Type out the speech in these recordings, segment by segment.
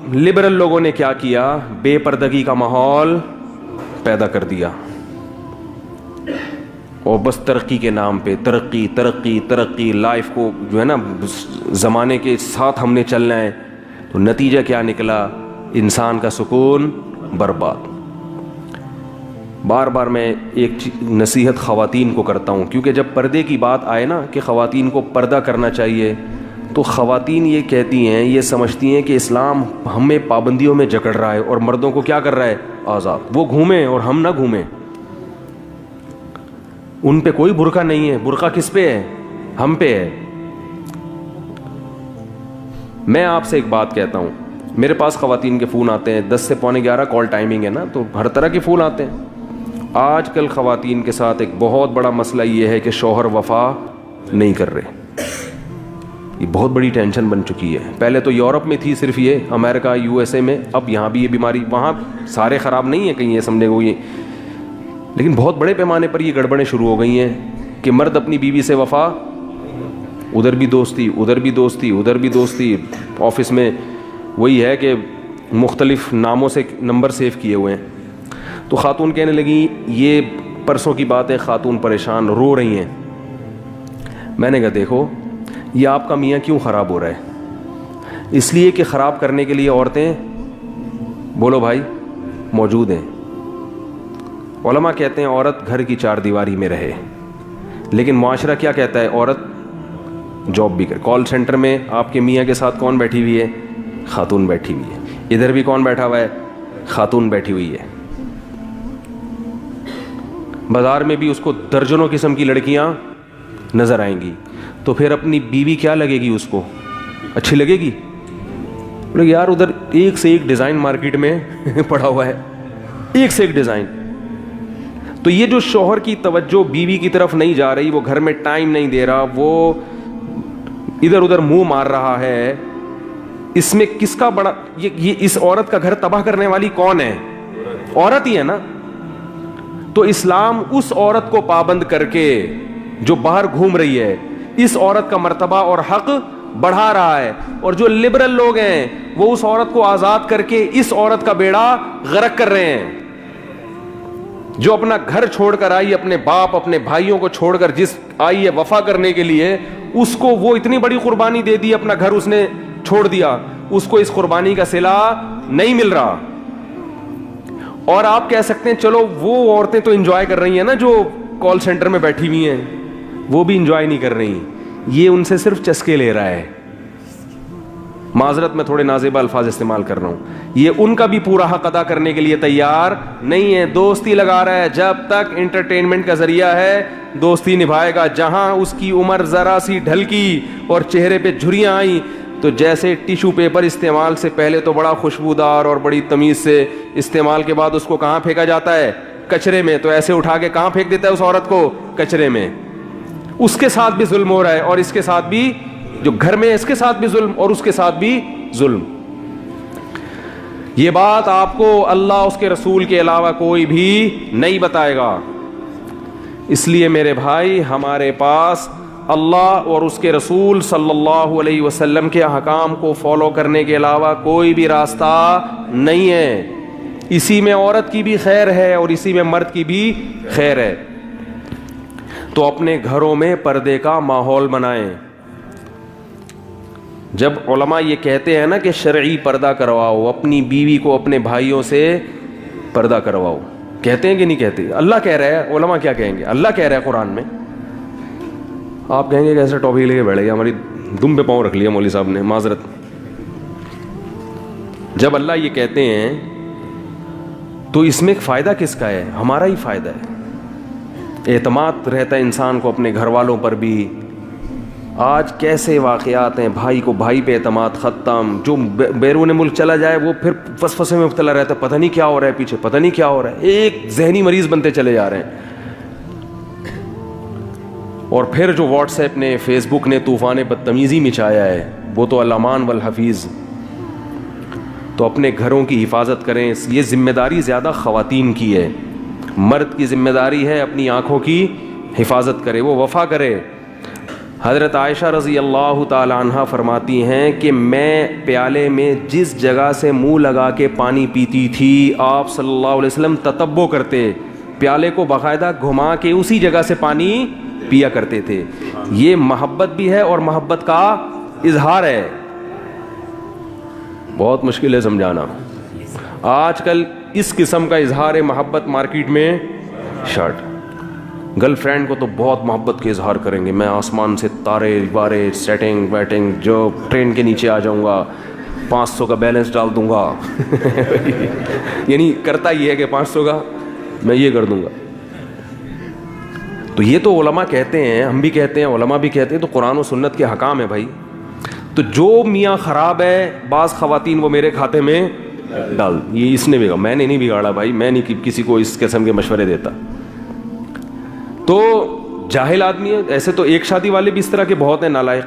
Liberal لوگوں نے کیا کیا؟ بے پردگی کا ماحول پیدا کر دیا، اور بس ترقی کے نام پہ ترقی ترقی ترقی، لائف کو جو ہے نا زمانے کے ساتھ ہم نے چلنا ہے، تو نتیجہ کیا نکلا؟ انسان کا سکون برباد۔ بار بار میں ایک نصیحت خواتین کو کرتا ہوں، کیونکہ جب پردے کی بات آئے نا کہ خواتین کو پردہ کرنا چاہیے، تو خواتین یہ کہتی ہیں، یہ سمجھتی ہیں کہ اسلام ہمیں پابندیوں میں جکڑ رہا ہے اور مردوں کو کیا کر رہا ہے؟ آزاد، وہ گھومیں اور ہم نہ گھومیں۔ ان پہ کوئی برقع نہیں ہے، برقع کس پہ ہے؟ ہم پہ ہے۔ میں آپ سے ایک بات کہتا ہوں، میرے پاس خواتین کے فون آتے ہیں، 10 سے پونے 11 کال ٹائمنگ ہے نا، تو ہر طرح کے فون آتے ہیں۔ آج کل خواتین کے ساتھ ایک بہت بڑا مسئلہ یہ ہے کہ شوہر وفا نہیں کر رہے، یہ بہت بڑی ٹینشن بن چکی ہے۔ پہلے تو یورپ میں تھی صرف یہ، امریکہ USA میں، اب یہاں بھی یہ بیماری، وہاں سارے خراب نہیں ہیں کہیں یہ سمجھنے کو یہ، لیکن بہت بڑے پیمانے پر یہ گڑبڑیں شروع ہو گئی ہیں کہ مرد اپنی بیوی سے وفا، ادھر بھی دوستی ادھر بھی دوستی ادھر بھی دوستی، آفس میں وہی ہے کہ مختلف ناموں سے نمبر سیو کیے ہوئے ہیں۔ تو خاتون کہنے لگی، یہ پرسوں کی بات ہے، خاتون پریشان رو رہی ہیں۔ میں نے کہا دیکھو، یہ آپ کا میاں کیوں خراب ہو رہا ہے؟ اس لیے کہ خراب کرنے کے لیے عورتیں، بولو بھائی، موجود ہیں۔ علماء کہتے ہیں عورت گھر کی 4 دیواری میں رہے، لیکن معاشرہ کیا کہتا ہے؟ عورت جاب بھی کرے۔ کال سینٹر میں آپ کے میاں کے ساتھ کون بیٹھی ہوئی ہے؟ خاتون بیٹھی ہوئی ہے۔ ادھر بھی کون بیٹھا ہوا ہے؟ خاتون بیٹھی ہوئی ہے۔ بازار میں بھی اس کو درجنوں قسم کی لڑکیاں نظر آئیں گی، تو پھر اپنی بیوی کیا لگے گی؟ اس کو اچھی لگے گی؟ بولے یار ادھر ایک سے ایک ڈیزائن مارکیٹ میں پڑا ہوا ہے، ایک سے ایک ڈیزائن۔ تو یہ جو شوہر کی توجہ بیوی کی طرف نہیں جا رہی، وہ گھر میں ٹائم نہیں دے رہا، وہ ادھر ادھر منہ مار رہا ہے، اس میں کس کا بڑا، یہ اس عورت کا گھر تباہ کرنے والی کون ہے؟ عورت ہی ہے نا۔ تو اسلام اس عورت کو پابند کر کے جو باہر گھوم رہی ہے، اس عورت کا مرتبہ اور حق بڑھا رہا ہے، اور جو لبرل لوگ ہیں وہ اس عورت کو آزاد کر کے اس عورت کا بیڑا غرق کر رہے ہیں۔ جو اپنا گھر چھوڑ کر آئی، اپنے باپ اپنے بھائیوں کو چھوڑ کر جس آئی ہے وفا کرنے کے لیے، اس کو وہ اتنی بڑی قربانی دے دی، اپنا گھر اس نے چھوڑ دیا، اس کو اس قربانی کا صلہ نہیں مل رہا۔ اور آپ کہہ سکتے ہیں چلو وہ عورتیں تو انجوائے کر رہی ہیں نا، جو کال سینٹر میں بیٹھی ہوئی ہیں، وہ بھی انجوائے نہیں کر رہی، یہ ان سے صرف چسکے لے رہا ہے۔ معذرت میں تھوڑے نازیبہ الفاظ استعمال کر رہا ہوں، یہ ان کا بھی پورا حق ادا کرنے کے لیے تیار نہیں ہے، دوستی لگا رہا ہے۔ جب تک انٹرٹینمنٹ کا ذریعہ ہے دوستی نبھائے گا۔ جہاں اس کی عمر ذرا سی ڈھلکی اور چہرے پہ جھریاں آئیں، تو جیسے ٹیشو پیپر استعمال سے پہلے تو بڑا خوشبودار اور بڑی تمیز سے، استعمال کے بعد اس کو کہاں پھینکا جاتا ہے؟ کچرے میں۔ تو ایسے اٹھا کے کہاں پھینک دیتا ہے اس عورت کو؟ کچرے میں۔ اس کے ساتھ بھی ظلم ہو رہا ہے، اور اس کے ساتھ بھی، جو گھر میں اس کے ساتھ بھی ظلم اور اس کے ساتھ بھی ظلم۔ یہ بات آپ کو اللہ اس کے رسول کے علاوہ کوئی بھی نہیں بتائے گا۔ اس لیے میرے بھائی، ہمارے پاس اللہ اور اس کے رسول صلی اللہ علیہ وسلم کے احکام کو فالو کرنے کے علاوہ کوئی بھی راستہ نہیں ہے۔ اسی میں عورت کی بھی خیر ہے اور اسی میں مرد کی بھی خیر ہے۔ تو اپنے گھروں میں پردے کا ماحول بنائیں۔ جب علماء یہ کہتے ہیں نا کہ شرعی پردہ کرواؤ، اپنی بیوی کو اپنے بھائیوں سے پردہ کرواؤ، کہتے ہیں کہ نہیں کہتے؟ اللہ کہہ رہا ہے، علماء کیا کہیں گے؟ اللہ کہہ رہا ہے قرآن میں۔ آپ کہیں گے کہ ایسا ٹاپک لے کے بیٹھ گیا، ہماری دم پہ پاؤں رکھ لیا مولوی صاحب نے، معذرت۔ جب اللہ یہ کہتے ہیں تو اس میں فائدہ کس کا ہے؟ ہمارا ہی فائدہ ہے۔ اعتماد رہتا ہے انسان کو اپنے گھر والوں پر بھی۔ آج کیسے واقعات ہیں، بھائی کو بھائی پہ اعتماد ختم، جو بیرون ملک چلا جائے وہ پھر وسوسے میں مبتلا رہتا ہے، پتہ نہیں کیا ہو رہا ہے پیچھے، پتہ نہیں کیا ہو رہا ہے، ایک ذہنی مریض بنتے چلے جا رہے ہیں۔ اور پھر جو واٹس ایپ نے، فیس بک نے طوفان بدتمیزی مچایا ہے، وہ تو الامان والحفیظ۔ تو اپنے گھروں کی حفاظت کریں۔ یہ ذمہ داری زیادہ خواتین کی ہے، مرد کی ذمہ داری ہے اپنی آنکھوں کی حفاظت کرے، وہ وفا کرے۔ حضرت عائشہ رضی اللہ تعالی عنہ فرماتی ہیں کہ میں پیالے میں جس جگہ سے منہ لگا کے پانی پیتی تھی آپ صلی اللہ علیہ وسلم تتبع کرتے، پیالے کو باقاعدہ گھما کے اسی جگہ سے پانی پیا کرتے تھے. یہ محبت بھی ہے اور محبت کا اظہار ہے. بہت مشکل ہے سمجھانا. آج کل اس قسم کا اظہار محبت مارکیٹ میں شرٹ، گرل فرینڈ کو تو بہت محبت کے اظہار کریں گے، میں آسمان سے تارے بارے سیٹنگ ویٹنگ جو ٹرین کے نیچے آ جاؤں گا، 500 کا بیلنس ڈال دوں گا یعنی کرتا یہ ہے کہ 500 کا میں یہ کر دوں گا. تو یہ تو علماء کہتے ہیں، ہم بھی کہتے ہیں، علماء بھی کہتے ہیں، تو قرآن و سنت کے حکام ہے بھائی. تو جو میاں خراب ہے بعض خواتین وہ میرے کھاتے میں ڈال، یہ اس نے بگاڑا، میں نے نہیں بگاڑا بھائی، میں نہیں کسی کو اس قسم کے مشورے دیتا. تو جاہل آدمی ہے ایسے، تو ایک شادی والے بھی اس طرح کے بہت ہیں نالائق،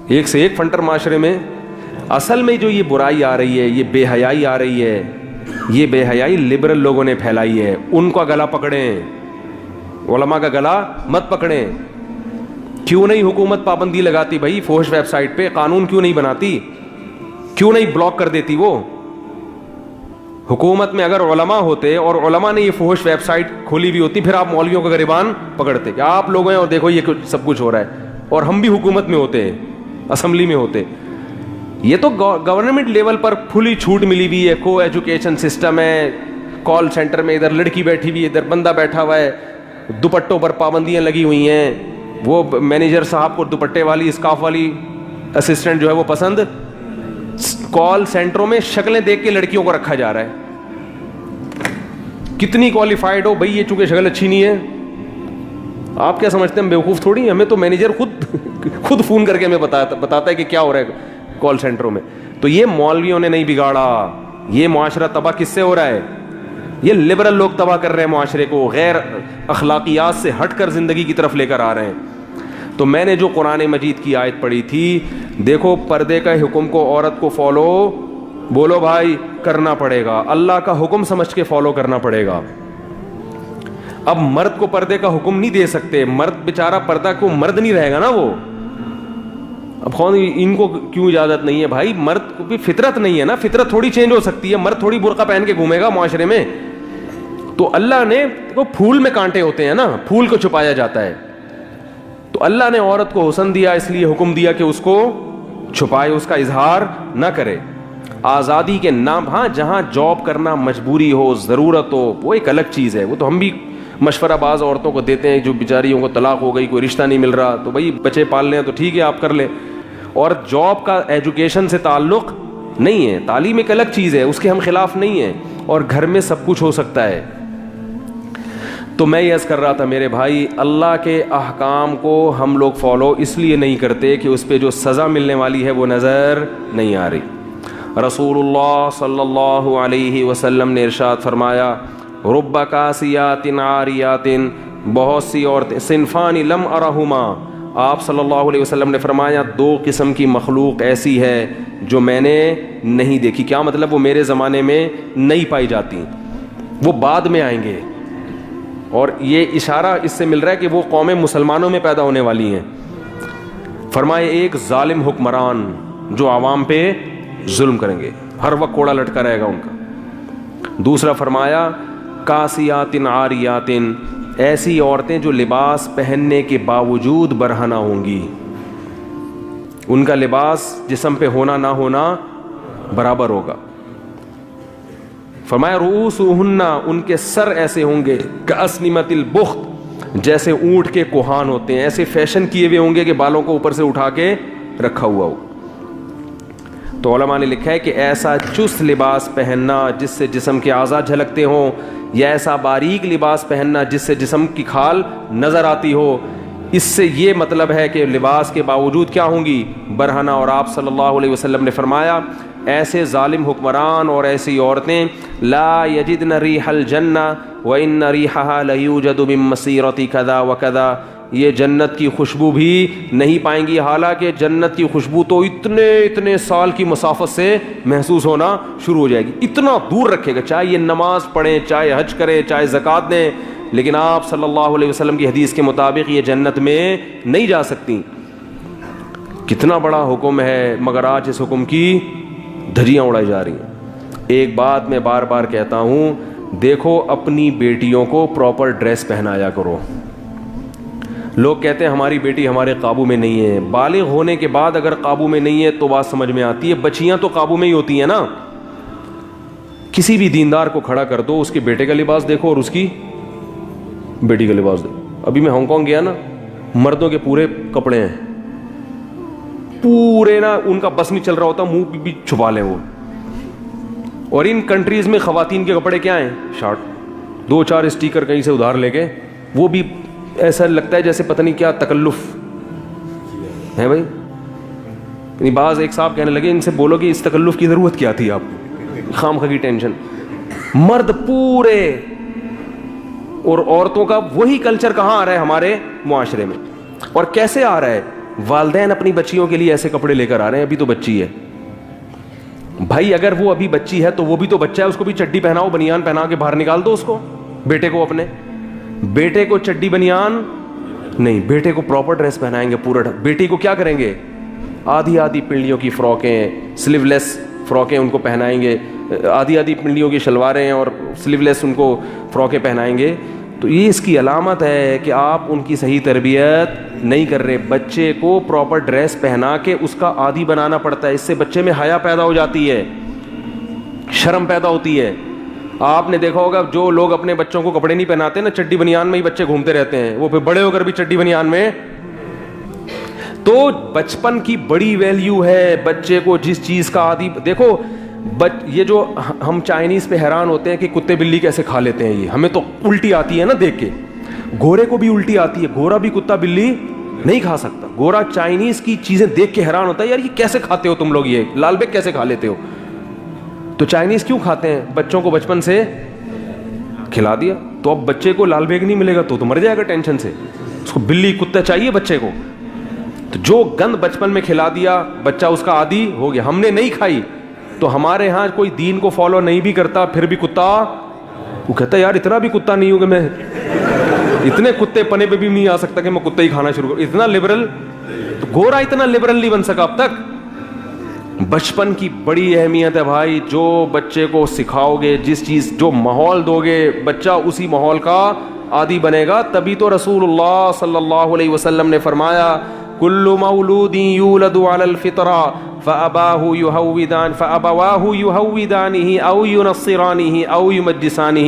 ایک سے ایک فنٹر معاشرے میں. اصل میں جو یہ برائی آ رہی ہے، یہ بے حیائی آ رہی ہے، یہ بے حیائی لبرل لوگوں نے پھیلائی ہے. ان کا گلا پکڑیں، علماء کا گلا مت پکڑیں. کیوں نہیں حکومت پابندی لگاتی بھائی فحش ویب سائٹ پہ؟ قانون کیوں نہیں بناتی؟ کیوں نہیں بلاک کر دیتی وہ؟ حکومت میں اگر علماء ہوتے اور علماء نے یہ فحش ویب سائٹ کھولی بھی ہوتی، پھر آپ مولویوں کا گریبان پکڑتے کہ آپ لوگ ہیں اور دیکھو یہ سب کچھ ہو رہا ہے، اور ہم بھی حکومت میں ہوتے ہیں، اسمبلی میں ہوتے. یہ تو گورنمنٹ لیول پر کھلی چھوٹ ملی ہوئی ہے، کو ایجوکیشن سسٹم ہے. کال سینٹر میں ادھر لڑکی بیٹھی ہوئی ہے، ادھر بندہ بیٹھا ہوا ہے، دوپٹوں پر پابندیاں لگی ہوئی ہیں. وہ مینیجر صاحب کو دوپٹے والی اسکارف والی اسسٹنٹ جو ہے وہ پسند. کال سینٹروں میں شکلیں دیکھ کے لڑکیوں کو رکھا جا رہا ہے. کتنی کوالیفائڈ ہو بھائی، یہ چونکہ شکل اچھی نہیں ہے. آپ کیا سمجھتے ہیں ہم بیوقوف تھوڑی ہیں؟ ہمیں تو مینیجر خود فون کر کے ہمیں بتاتا ہے کہ کیا ہو رہا ہے کال سینٹروں میں. تو یہ مولویوں نے نہیں بگاڑا، یہ معاشرہ تباہ کس سے ہو رہا ہے؟ یہ لبرل لوگ تباہ کر رہے ہیں معاشرے کو، غیر اخلاقیات سے ہٹ کر زندگی کی طرف لے کر آ رہے ہیں. تو میں نے جو قرآن مجید کی آیت پڑھی تھی، دیکھو پردے کا حکم کو عورت کو فالو، بولو بھائی، کرنا پڑے گا. اللہ کا حکم سمجھ کے فالو کرنا پڑے گا. اب مرد کو پردے کا حکم نہیں دے سکتے، مرد بیچارہ پردہ کو مرد نہیں رہے گا نا وہ. اب خود ان کو کیوں اجازت نہیں ہے بھائی؟ مرد کو بھی فطرت نہیں ہے نا، فطرت تھوڑی چینج ہو سکتی ہے. مرد تھوڑی برقع پہن کے گھومے گا معاشرے میں. تو اللہ نے وہ پھول میں کانٹے ہوتے ہیں نا، پھول کو چھپایا جاتا ہے. تو اللہ نے عورت کو حسن دیا، اس لیے حکم دیا کہ اس کو چھپائے، اس کا اظہار نہ کرے. آزادی کے نام، ہاں جہاں جاب کرنا مجبوری ہو، ضرورت ہو، وہ ایک الگ چیز ہے. وہ تو ہم بھی مشورہ بعض عورتوں کو دیتے ہیں جو بیچاریوں کو طلاق ہو گئی، کوئی رشتہ نہیں مل رہا، تو بھائی بچے پال لیں تو ٹھیک ہے آپ کر لیں. اور جاب کا ایجوکیشن سے تعلق نہیں ہے، تعلیم ایک الگ چیز ہے، اس کے ہم خلاف نہیں ہیں. اور گھر میں سب کچھ ہو سکتا ہے. تو میں یہ عرض کر رہا تھا میرے بھائی، اللہ کے احکام کو ہم لوگ فالو اس لیے نہیں کرتے کہ اس پہ جو سزا ملنے والی ہے وہ نظر نہیں آ رہی. رسول اللہ صلی اللہ علیہ وسلم نے ارشاد فرمایا، رب کاسیات عاریات، بہت سی عورتیں، صنفان لم ارہما، آپ صلی اللہ علیہ وسلم نے فرمایا 2 قسم کی مخلوق ایسی ہے جو میں نے نہیں دیکھی. کیا مطلب؟ وہ میرے زمانے میں نہیں پائی جاتی، وہ بعد میں آئیں گے. اور یہ اشارہ اس سے مل رہا ہے کہ وہ قوم مسلمانوں میں پیدا ہونے والی ہیں. فرمائے ایک ظالم حکمران جو عوام پہ ظلم کریں گے، ہر وقت کوڑا لٹکا رہے گا ان کا. دوسرا فرمایا کاسیات عاریات، ایسی عورتیں جو لباس پہننے کے باوجود برہنہ ہوں گی، ان کا لباس جسم پہ ہونا نہ ہونا برابر ہوگا. فرمایا رؤوسہن، ان کے سر ایسے ہوں گے کاسنمۃ البخت، جیسے اونٹ کے کوہان ہوتے ہیں، ایسے فیشن کیے ہوئے ہوں گے کہ بالوں کو اوپر سے اٹھا کے رکھا ہوا ہو. تو علماء نے لکھا ہے کہ ایسا چست لباس پہننا جس سے جسم کے اعضاء جھلکتے ہوں، یا ایسا باریک لباس پہننا جس سے جسم کی کھال نظر آتی ہو، اس سے یہ مطلب ہے کہ لباس کے باوجود کیا ہوں گی؟ برہنہ. اور آپ صلی اللہ علیہ وسلم نے فرمایا ایسے ظالم حکمران اور ایسی عورتیں لا یجدن ریح الجنہ وان ریحها لیوجد من مسیرۃ کذا وکذا، یہ جنت کی خوشبو بھی نہیں پائیں گی، حالانکہ جنت کی خوشبو تو اتنے سال کی مسافت سے محسوس ہونا شروع ہو جائے گی، اتنا دور رکھے گا، چاہے یہ نماز پڑھیں، چاہے حج کریں، چاہے زکوٰۃ دیں، لیکن آپ صلی اللہ علیہ وسلم کی حدیث کے مطابق یہ جنت میں نہیں جا سکتی۔ کتنا بڑا حکم ہے، مگر آج اس حکم کی دھجیاں اڑائی جا رہی ہیں۔ ایک بات میں بار بار کہتا ہوں، دیکھو اپنی بیٹیوں کو پراپر ڈریس پہنایا کرو۔ لوگ کہتے ہیں ہماری بیٹی ہمارے قابو میں نہیں ہے، بالغ ہونے کے بعد اگر قابو میں نہیں ہے تو بات سمجھ میں آتی ہے، بچیاں تو قابو میں ہی ہوتی ہیں نا۔ کسی بھی دیندار کو کھڑا کر دو، اس کے بیٹے کا لباس دیکھو اور اس کی بیٹی کا لباس دیکھو۔ ابھی میں ہانگ کانگ گیا نا، مردوں کے پورے کپڑے ہیں، پورے نا، ان کا بس نہیں چل رہا ہوتا، منہ بھی چھپا لیں وہ۔ اور ان کنٹریز میں خواتین کے کپڑے کیا ہیں؟ شارٹ، 2-4 اسٹیکر کہیں سے ادھار لے کے، وہ بھی ایسا لگتا ہے جیسے پتہ نہیں کیا تکلف ہے بھائی۔ یعنی بعض ایک صاحب کہنے لگے ان سے بولو کہ اس تکلف کی ضرورت کیا تھی، آپ خام خواہ کی ٹینشن۔ مرد پورے، اور عورتوں کا وہی کلچر کہاں آ رہا ہے ہمارے معاشرے میں، اور کیسے آ رہا ہے؟ والدین اپنی بچیوں کے لیے ایسے کپڑے لے کر آ رہے ہیں، ابھی تو بچی ہے بھائی، اگر وہ ابھی بچی ہے تو وہ بھی تو بچہ ہے، اس کو بھی چڈی پہناؤ، بنیان پہنا کے باہر نکال دو اس کو، بیٹے کو، اپنے بیٹے کو چڈی بنیان نہیں، بیٹے کو پراپر ڈریس پہنائیں گے پورا۔ بیٹی کو کیا کریں گے؟ آدھی پنڈلیوں کی فراکیں، سلیو لیس فراکیں ان کو پہنائیں گے، آدھی پنڈلیوں کی شلواریں اور سلیو لیس ان کو فراکیں پہنائیں گے۔ تو یہ اس کی علامت ہے کہ آپ ان کی صحیح تربیت نہیں کر رہے۔ بچے کو پراپر ڈریس پہنا کے اس کا عادی بنانا پڑتا ہے، اس سے بچے میں حیا پیدا ہو جاتی ہے، شرم پیدا ہوتی ہے۔ آپ نے دیکھا ہوگا جو لوگ اپنے بچوں کو کپڑے نہیں پہناتے نا، چڈی بنیان میں ہی بچے گھومتے رہتے ہیں، وہ پھر بڑے ہو کر بھی چڈی بنیان میں۔ تو بچپن کی بڑی ویلیو ہے، بچے کو جس چیز کا عادی، دیکھو یہ جو ہم چائنیز پہ حیران ہوتے ہیں کہ کتے بلی کیسے کھا لیتے ہیں، یہ ہمیں تو الٹی آتی ہے نا دیکھ کے، گورے کو بھی الٹی آتی ہے، گورا بھی کتا بلی نہیں کھا سکتا، گورا چائنیز کی چیزیں دیکھ کے حیران ہوتا ہے، یار یہ کیسے کھاتے ہو تم لوگ، یہ لال بیگ کیسے کھا لیتے ہو؟ تو چائنیز کیوں کھاتے ہیں؟ بچوں کو بچپن سے کھلا دیا، تو اب بچے کو لال بیگ نہیں ملے گا تو مر جائے گا ٹینشن سے، اس کو بلی کتا چاہیے بچے کو۔ تو جو گند بچپن میں کھلا دیا، بچہ اس کا عادی ہو گیا۔ ہم نے نہیں کھائی تو ہمارے ہاں کوئی دین کو فالو نہیں بھی کرتا، پھر بھی کتا، وہ کہتا ہے یار اتنا بھی کتا نہیں ہوں کہ میں اتنے کتے پنے پہ بھی نہیں آ سکتا کہ میں کتا ہی کھانا شروع کروں، اتنا لبرل۔ تو گورا اتنا لبرل نہیں بن سکا اب تک۔ بچپن کی بڑی اہمیت ہے بھائی، جو بچے کو سکھاؤ گے، جس چیز، جو ماحول دو گے، بچہ اسی ماحول کا عادی بنے گا۔ تبھی تو رسول اللہ صلی اللہ علیہ وسلم نے فرمایا کل مولود یولد علی الفطرہ فأبواہ یہودانہ او ینصرانہ او یمجسانہ،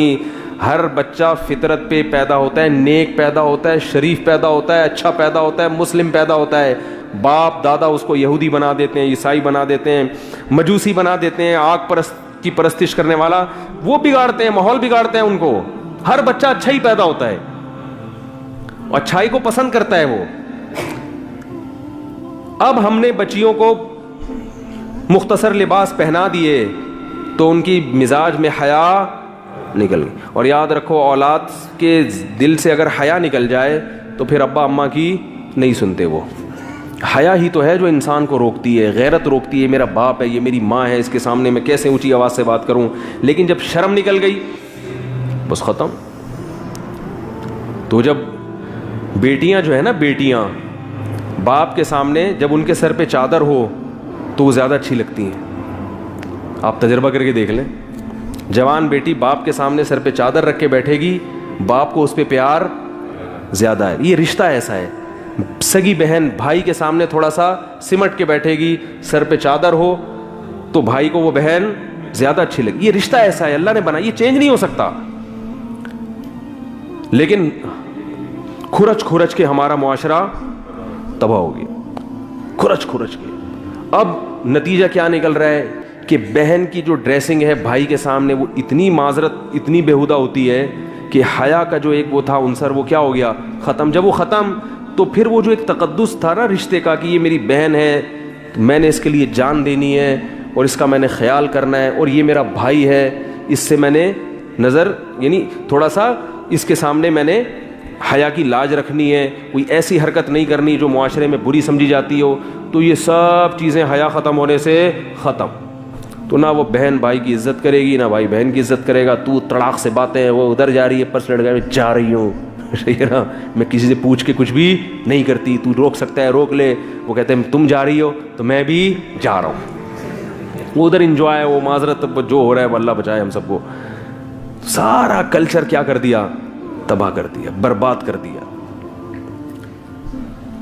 ہر بچہ فطرت پہ پیدا ہوتا ہے، نیک پیدا ہوتا ہے، شریف پیدا ہوتا ہے، اچھا پیدا ہوتا ہے، مسلم پیدا ہوتا ہے۔ باپ دادا اس کو یہودی بنا دیتے ہیں، عیسائی بنا دیتے ہیں، مجوسی بنا دیتے ہیں، آگ پرست کی پرستش کرنے والا، وہ بگاڑتے ہیں، ماحول بگاڑتے ہیں ان کو۔ ہر بچہ اچھا ہی پیدا ہوتا ہے، اچھائی کو پسند کرتا ہے وہ۔ اب ہم نے بچیوں کو مختصر لباس پہنا دیے تو ان کی مزاج میں حیا نکل گئی۔ اور یاد رکھو، اولاد کے دل سے اگر حیا نکل جائے تو پھر ابا اماں کی نہیں سنتے وہ۔ حیا ہی تو ہے جو انسان کو روکتی ہے، غیرت روکتی ہے، میرا باپ ہے، یہ میری ماں ہے، اس کے سامنے میں کیسے اونچی آواز سے بات کروں۔ لیکن جب شرم نکل گئی بس ختم۔ تو جب بیٹیاں جو ہے نا، بیٹیاں باپ کے سامنے جب ان کے سر پہ چادر ہو تو وہ زیادہ اچھی لگتی ہیں۔ آپ تجربہ کر کے دیکھ لیں، جوان بیٹی باپ کے سامنے سر پہ چادر رکھ کے بیٹھے گی، باپ کو اس پہ پیار زیادہ ہے۔ یہ رشتہ ایسا ہے۔ سگی بہن بھائی کے سامنے تھوڑا سا سمٹ کے بیٹھے گی، سر پہ چادر ہو تو بھائی کو وہ بہن زیادہ اچھی لگی۔ یہ رشتہ ایسا ہے، اللہ نے بنا، یہ چینج نہیں ہو سکتا۔ لیکن کھرچ کھرچ کے ہمارا معاشرہ تباہ ہو گیا، کھرچ کھرچ کے۔ اب نتیجہ کیا نکل رہا ہے کہ بہن کی جو ڈریسنگ ہے بھائی کے سامنے، وہ اتنی معذرت، اتنی بےہودہ ہوتی ہے کہ حیا کا جو ایک وہ تھا عنصر، وہ کیا ہو گیا؟ ختم۔ جب وہ ختم تو پھر وہ جو ایک تقدس تھا نا رشتے کا، کہ یہ میری بہن ہے، میں نے اس کے لیے جان دینی ہے اور اس کا میں نے خیال کرنا ہے، اور یہ میرا بھائی ہے، اس سے میں نے نظر، یعنی تھوڑا سا اس کے سامنے میں نے حیا کی لاج رکھنی ہے, کوئی ایسی حرکت نہیں کرنی جو معاشرے میں بری سمجھی جاتی ہو, تو یہ سب چیزیں حیا ختم ہونے سے ختم. تو نہ وہ بہن بھائی کی عزت کرے گی, نہ بھائی بہن کی عزت کرے گا. تو تڑاک سے باتیں, وہ ادھر جا رہی ہے پرس لڑکا میں جا رہی ہوں, صحیح ہے نا, میں کسی سے پوچھ کے کچھ بھی نہیں کرتی, تو روک سکتا ہے روک لے. وہ کہتے ہیں تم جا رہی ہو تو میں بھی جا رہا ہوں. وہ ادھر انجوائے, وہ معذرت, جو ہو رہا ہے وہ اللہ بچائے ہم سب کو. سارا کلچر کیا کر دیا, تباہ کر دیا, برباد کر دیا.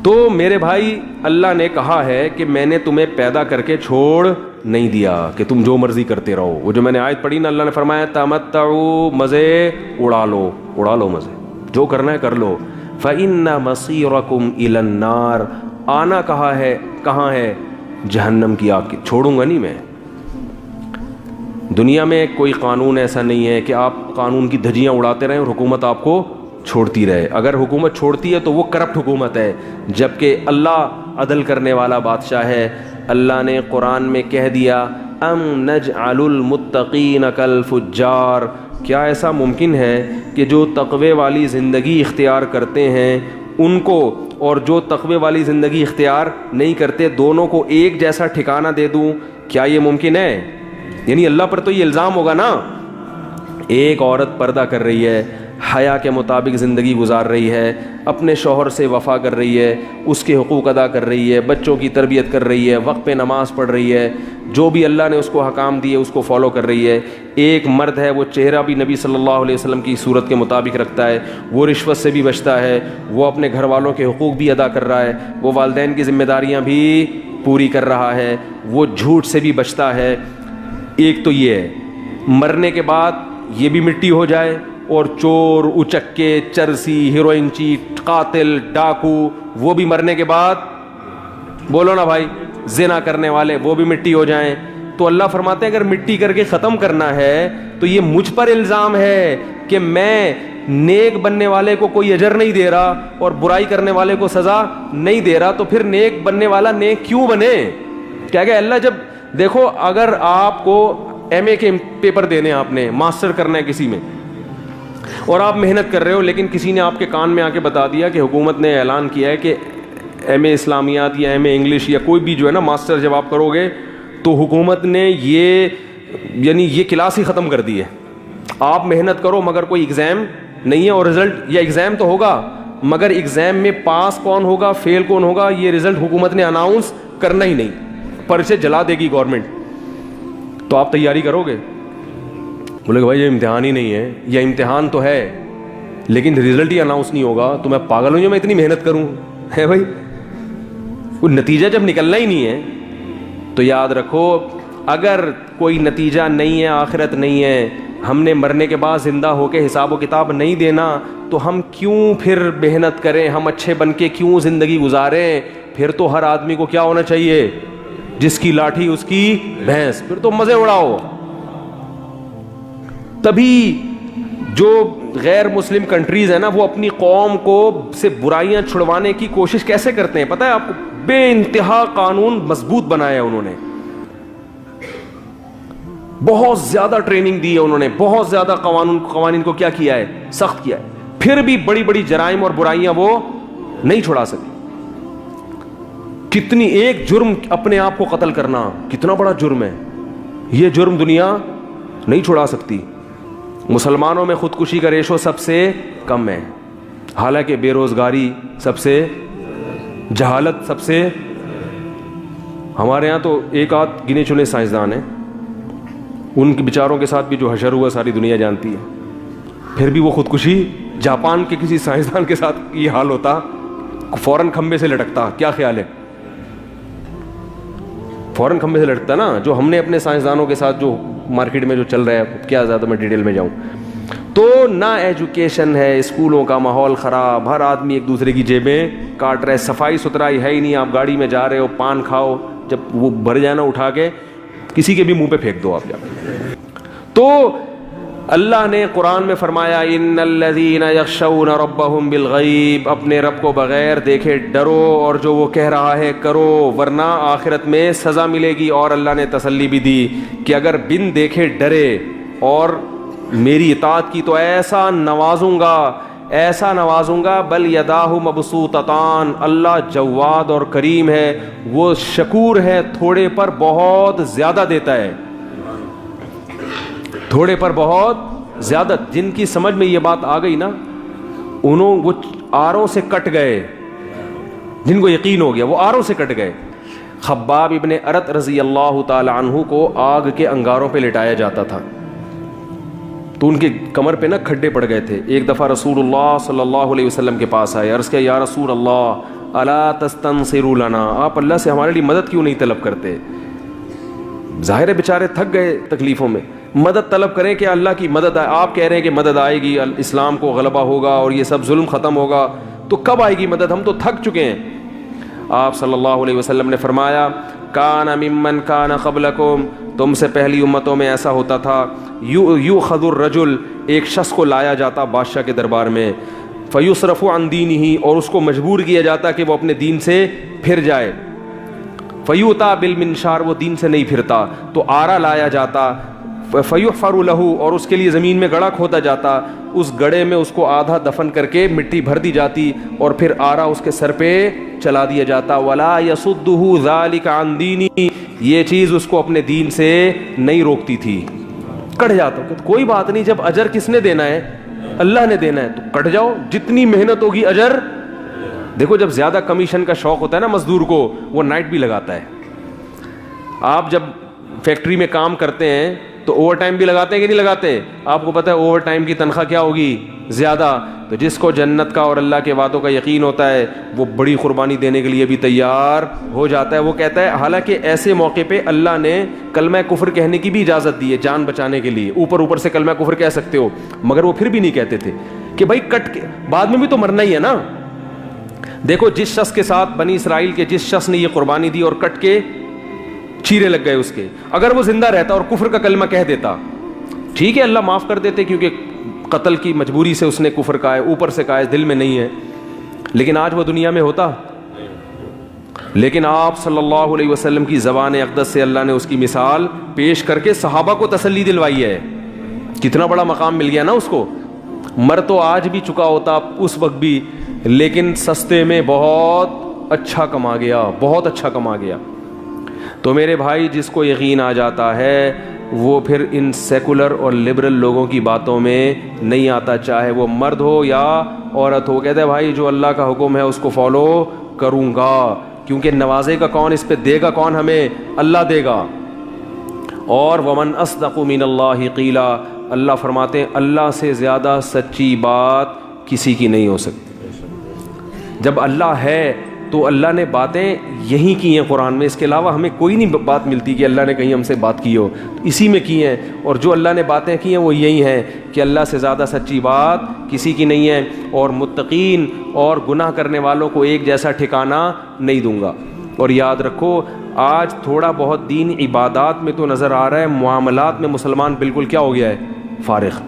تو میرے بھائی اللہ نے کہا ہے کہ میں نے تمہیں پیدا کر کے چھوڑ نہیں دیا کہ تم جو مرضی کرتے رہو. وہ جو میں نے آیت پڑھی نا, اللہ نے فرمایا تمتعوا, مزے اڑا لو, اڑا لو مزے, جو کرنا ہے کر لو. فإن مصيركم إلى النار, آنا کہاں ہے, جہنم کی آگ کی. چھوڑوں گا نہیں میں. دنیا میں کوئی قانون ایسا نہیں ہے کہ آپ قانون کی دھجیاں اڑاتے رہیں اور حکومت آپ کو چھوڑتی رہے. اگر حکومت چھوڑتی ہے تو وہ کرپٹ حکومت ہے, جبکہ اللہ عدل کرنے والا بادشاہ ہے. اللہ نے قرآن میں کہہ دیا ام نجعل المتقین کالفجار, کیا ایسا ممکن ہے کہ جو تقوی والی زندگی اختیار کرتے ہیں ان کو اور جو تقوی والی زندگی اختیار نہیں کرتے دونوں کو ایک جیسا ٹھکانہ دے دوں؟ کیا یہ ممکن ہے؟ یعنی اللہ پر تو یہ الزام ہوگا نا. ایک عورت پردہ کر رہی ہے, حیا کے مطابق زندگی گزار رہی ہے, اپنے شوہر سے وفا کر رہی ہے, اس کے حقوق ادا کر رہی ہے, بچوں کی تربیت کر رہی ہے, وقت پہ نماز پڑھ رہی ہے, جو بھی اللہ نے اس کو حکام دیے اس کو فالو کر رہی ہے. ایک مرد ہے, وہ چہرہ بھی نبی صلی اللہ علیہ وسلم کی صورت کے مطابق رکھتا ہے, وہ رشوت سے بھی بچتا ہے, وہ اپنے گھر والوں کے حقوق بھی ادا کر رہا ہے, وہ والدین کی ذمہ داریاں بھی پوری کر رہا ہے, وہ جھوٹ سے بھی بچتا ہے. ایک تو یہ ہے, مرنے کے بعد یہ بھی مٹی ہو جائے اور چور, اچکے, چرسی, ہیروئن چیٹ, قاتل, ڈاکو, وہ بھی مرنے کے بعد, بولو نا بھائی, زنا کرنے والے, وہ بھی مٹی ہو جائیں. تو اللہ فرماتے ہیں اگر مٹی کر کے ختم کرنا ہے تو یہ مجھ پر الزام ہے کہ میں نیک بننے والے کو کوئی اجر نہیں دے رہا اور برائی کرنے والے کو سزا نہیں دے رہا, تو پھر نیک بننے والا نیک کیوں بنے؟ کیا کہ اللہ جب دیکھو, اگر آپ کو ایم اے کے پیپر دینے, آپ نے ماسٹر کرنا ہے کسی میں اور آپ محنت کر رہے ہو, لیکن کسی نے آپ کے کان میں آ کے بتا دیا کہ حکومت نے اعلان کیا ہے کہ ایم اے اسلامیات یا ایم اے انگلش یا کوئی بھی جو ہے نا ماسٹر جب آپ کرو گے تو حکومت نے یہ کلاس ہی ختم کر دی ہے. آپ محنت کرو مگر کوئی ایگزام نہیں ہے, اور رزلٹ, یا ایگزام تو ہوگا مگر ایگزام میں پاس کون ہوگا فیل کون ہوگا یہ رزلٹ حکومت نے اناؤنس کرنا ہی نہیں, پرچے جلا دے گی گورنمنٹ. تو آپ تیاری کرو گے؟ بولے کہ بھائی یہ امتحان ہی نہیں ہے, یا امتحان تو ہے لیکن رزلٹ ہی اناؤنس نہیں ہوگا, تو میں پاگل ہوں جو میں اتنی محنت کروں, ہے بھائی. وہ نتیجہ جب نکلنا ہی نہیں ہے تو یاد رکھو, اگر کوئی نتیجہ نہیں ہے, آخرت نہیں ہے, ہم نے مرنے کے بعد زندہ ہو کے حساب و کتاب نہیں دینا, تو ہم کیوں پھر محنت کریں, ہم اچھے بن کے کیوں زندگی گزاریں؟ پھر تو ہر آدمی کو کیا ہونا چاہیے, جس کی لاٹھی اس کی بھینس, پھر تو مزے اڑاؤ. تبھی جو غیر مسلم کنٹریز ہیں نا, وہ اپنی قوم کو سے برائیاں چھڑوانے کی کوشش کیسے کرتے ہیں پتہ ہے آپ کو؟ بے انتہا قانون مضبوط بنایا انہوں نے, بہت زیادہ ٹریننگ دی ہے انہوں نے, بہت زیادہ قوانین کو کیا کیا ہے, سخت کیا ہے, پھر بھی بڑی بڑی جرائم اور برائیاں وہ نہیں چھڑا سکے. کتنی ایک جرم, اپنے آپ کو قتل کرنا کتنا بڑا جرم ہے, یہ جرم دنیا نہیں چھڑا سکتی. مسلمانوں میں خودکشی کا ریشو سب سے کم ہے, حالانکہ بے روزگاری سب سے, جہالت سب سے. ہمارے ہاں تو ایک آدھ گنے چنے سائنسدان ہیں, ان کے بیچاروں کے ساتھ بھی جو حشر ہوا ساری دنیا جانتی ہے, پھر بھی وہ خودکشی. جاپان کے کسی سائنسدان کے ساتھ یہ حال ہوتا, فوراً کھمبے سے لٹکتا. کیا خیال ہے؟ فوراً کھمبے سے لٹکتا نا. جو ہم نے اپنے سائنسدانوں کے ساتھ جو مارکیٹ میں جو چل رہا ہے, کیا زیادہ میں ڈیٹیل میں جاؤں. تو نہ ایجوکیشن ہے, اسکولوں کا ماحول خراب, ہر آدمی ایک دوسرے کی جیبیں کاٹ رہا ہے, صفائی ستھرائی ہے ہی نہیں. آپ گاڑی میں جا رہے ہو, پان کھاؤ, جب وہ بھر جانا اٹھا کے کسی کے بھی منہ پہ پھینک دو آپ جا کے. تو اللہ نے قرآن میں فرمایا ان الذین یخشون ربهم بالغیب, اپنے رب کو بغیر دیکھے ڈرو, اور جو وہ کہہ رہا ہے کرو, ورنہ آخرت میں سزا ملے گی. اور اللہ نے تسلی بھی دی کہ اگر بن دیکھے ڈرے اور میری اطاعت کی تو ایسا نوازوں گا ایسا نوازوں گا بل یداہ مبسوطتان، اللہ جواد اور کریم ہے، وہ شکور ہے، تھوڑے پر بہت زیادہ دیتا ہے، تھوڑے پر بہت زیادہ. جن کی سمجھ میں یہ بات آ گئی نا وہ آروں سے کٹ گئے، جن کو یقین ہو گیا وہ آروں سے کٹ گئے. خباب ابن ارت رضی اللہ تعالی عنہ کو آگ کے انگاروں پہ لٹایا جاتا تھا تو ان کے کمر پہ نا کھڈے پڑ گئے تھے. ایک دفعہ رسول اللہ صلی اللہ علیہ وسلم کے پاس آئے، عرض کیا یا رسول اللہ الا تستنصروا لنا، آپ اللہ سے ہمارے لیے مدد کیوں نہیں طلب کرتے؟ ظاہر ہے بیچارے تھک گئے تکلیفوں میں، مدد طلب کریں کہ اللہ کی مدد آئے. آپ کہہ رہے ہیں کہ مدد آئے گی، اسلام کو غلبہ ہوگا اور یہ سب ظلم ختم ہوگا، تو کب آئے گی مدد؟ ہم تو تھک چکے ہیں. آپ صلی اللہ علیہ وسلم نے فرمایا کان ممن کان قبلکم، تم سے پہلی امتوں میں ایسا ہوتا تھا، یؤخذ الرجل، ایک شخص کو لایا جاتا بادشاہ کے دربار میں، فیصرف عن دینہ، اور اس کو مجبور کیا جاتا کہ وہ اپنے دین سے پھر جائے، فیؤتی بالمنشار، وہ دین سے نہیں پھرتا تو آرا لایا جاتا، فیحفر لہ، اور اس کے لیے زمین میں گڑھا کھودا جاتا، اس گڑھے میں اس کو آدھا دفن کر کے مٹی بھر دی جاتی اور پھر آرا اس کے سر پہ چلا دیا جاتا. ولا یصدہ ذلک عن دینی، یہ چیز اس کو اپنے دین سے نہیں روکتی تھی. کٹ جاتا، کوئی بات نہیں، جب اجر کس نے دینا ہے؟ اللہ نے دینا ہے، تو کٹ جاؤ، جتنی محنت ہوگی اجر. دیکھو جب زیادہ کمیشن کا شوق ہوتا ہے نا مزدور کو، وہ نائٹ بھی لگاتا ہے. آپ جب فیکٹری میں کام کرتے ہیں تو اوور ٹائم بھی لگاتے ہیں کہ نہیں لگاتے؟ آپ کو پتہ ہے اوور ٹائم کی تنخواہ کیا ہوگی؟ زیادہ. تو جس کو جنت کا اور اللہ کے وعدوں کا یقین ہوتا ہے وہ بڑی قربانی دینے کے لیے بھی تیار ہو جاتا ہے. وہ کہتا ہے، حالانکہ ایسے موقع پہ اللہ نے کلمہ کفر کہنے کی بھی اجازت دی ہے جان بچانے کے لیے، اوپر سے کلمہ کفر کہہ سکتے ہو، مگر وہ پھر بھی نہیں کہتے تھے کہ بھائی کٹ کے بعد میں بھی تو مرنا ہی ہے نا. دیکھو جس شخص کے ساتھ بنی اسرائیل کے جس شخص نے یہ قربانی دی اور کٹ کے چیرے لگ گئے اس کے، اگر وہ زندہ رہتا اور کفر کا کلمہ کہہ دیتا، ٹھیک ہے اللہ معاف کر دیتے، کیونکہ قتل کی مجبوری سے اس نے کفر کہا ہے، اوپر سے کہا ہے، دل میں نہیں ہے. لیکن آج وہ دنیا میں ہوتا. لیکن آپ صلی اللہ علیہ وسلم کی زبان اقدس سے اللہ نے اس کی مثال پیش کر کے صحابہ کو تسلی دلوائی ہے. کتنا بڑا مقام مل گیا نا اس کو. مر تو آج بھی چکا ہوتا اس وقت بھی، لیکن سستے میں بہت اچھا کما گیا، بہت اچھا کما گیا. تو میرے بھائی جس کو یقین آ جاتا ہے وہ پھر ان سیکولر اور لبرل لوگوں کی باتوں میں نہیں آتا، چاہے وہ مرد ہو یا عورت ہو. کہتے ہیں بھائی جو اللہ کا حکم ہے اس کو فالو کروں گا، کیونکہ نوازے گا کون، اس پہ دے گا کون، ہمیں اللہ دے گا. اور ومن اصدق من اللہ قیلا، اللہ فرماتے ہیں اللہ سے زیادہ سچی بات کسی کی نہیں ہو سکتی. جب اللہ ہے تو اللہ نے باتیں یہی کی ہیں قرآن میں، اس کے علاوہ ہمیں کوئی نہیں بات ملتی کہ اللہ نے کہیں ہم سے بات کی ہو، اسی میں کی ہیں. اور جو اللہ نے باتیں کی ہیں وہ یہی ہیں کہ اللہ سے زیادہ سچی بات کسی کی نہیں ہے، اور متقین اور گناہ کرنے والوں کو ایک جیسا ٹھکانہ نہیں دوں گا. اور یاد رکھو آج تھوڑا بہت دین عبادات میں تو نظر آ رہا ہے، معاملات میں مسلمان بالکل کیا ہو گیا ہے؟ فارغ.